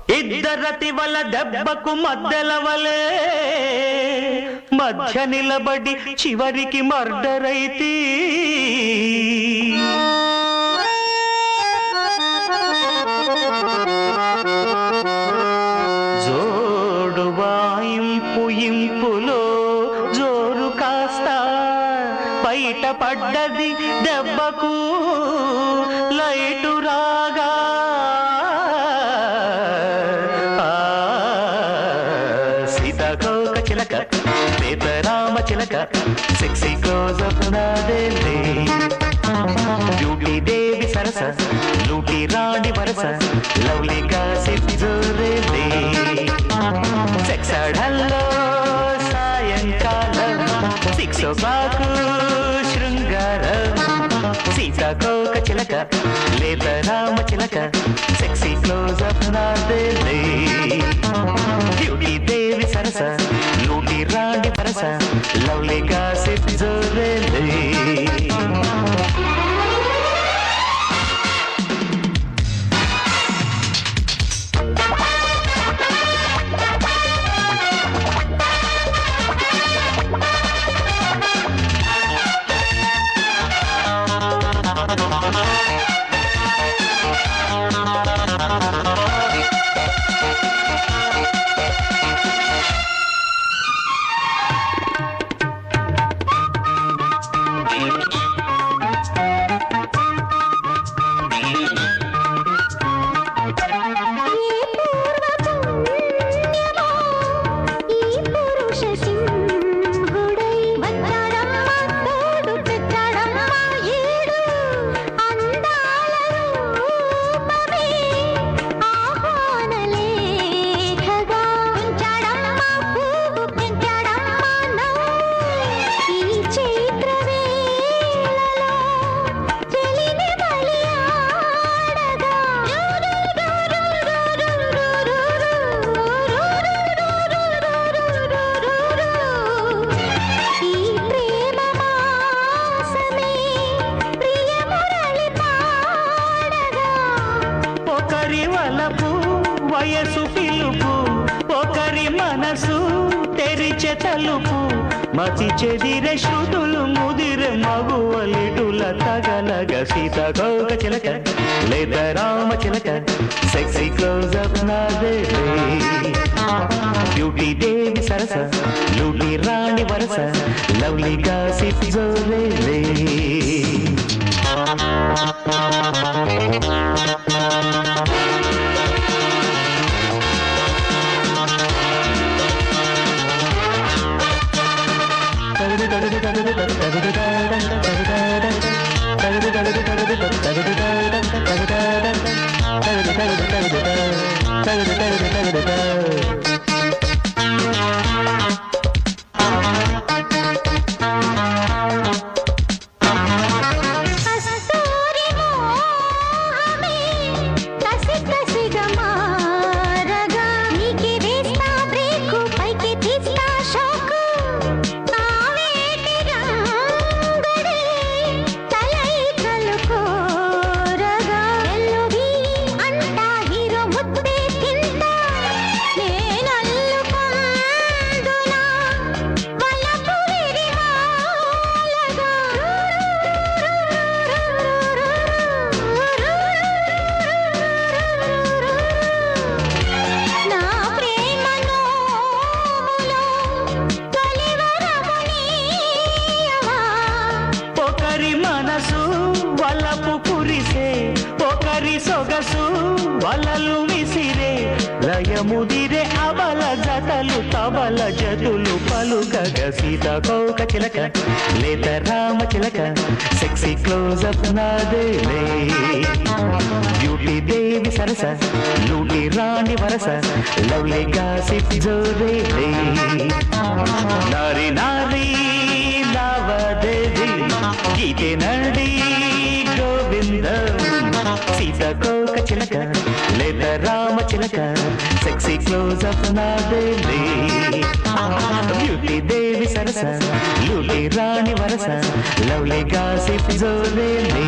ఇద్దరతి వల దెబ్బకు మద్దెలవలే మధ్య నిలబడి చివరికి మర్డరైతి జోడు వాయింపు ఇంపులో జోరు కాస్త బయట పడ్డది దెబ్బకు లైటు రాగా సీతాకోక చిలక సీతారామ చిలక సెక్సీ క్లోజ్ అప్ నాదేలే బ్యూటీ దేవి సరస లూటీ రాణి వరస లవ్లీ గాసిప్ జోరేలే సెక్స్ హల్లో సాయంకాలం 6 o'clock శృంగారం సీతాకోక చిలక లేత రామ చిలక సెక్సీ క్లోజ్ అప్ నాదేలే బ్యూటీ దేవి సరస లూటీ రాణి వరస లవ్లీ గాసిప్ జోరేలే వయసు పిలుపు ఒకరి మనసు తెరిచే తలుపు మతి చెదిరే శృతులు ముదిరే మగువలిటుల తగలగ సీతాకోక చిలక లేత రామ చిలక సెక్సీ క్లోజ్ అప్ నాదేలే బ్యూటీ దేవి సరస లూటీ రాణి వరస లవ్లీ గాసిప్ జోరేలే సొగసు వలలు విసిరే లయముదిరే అబల జతలు తబల జతులు పలుకగ సీతాకోక చిలక లేత రామ చిలక సెక్సీ క్లోజ్ అప్ నాదేలే బ్యూటీ దేవి సరస లూటీ రాణి వరస లవ్లీ గాసిప్ జోరేలే నారి నారి లావదేవి గీతే నడి గోవింద సీతాకోక చిలక లేత రామ చిలక సెక్సీ క్లోజ్ అప్ నాదేలే బ్యూటీ దేవి సరస లూటీ రాణి వరస లవ్లీ గాసిప్ జోరేలే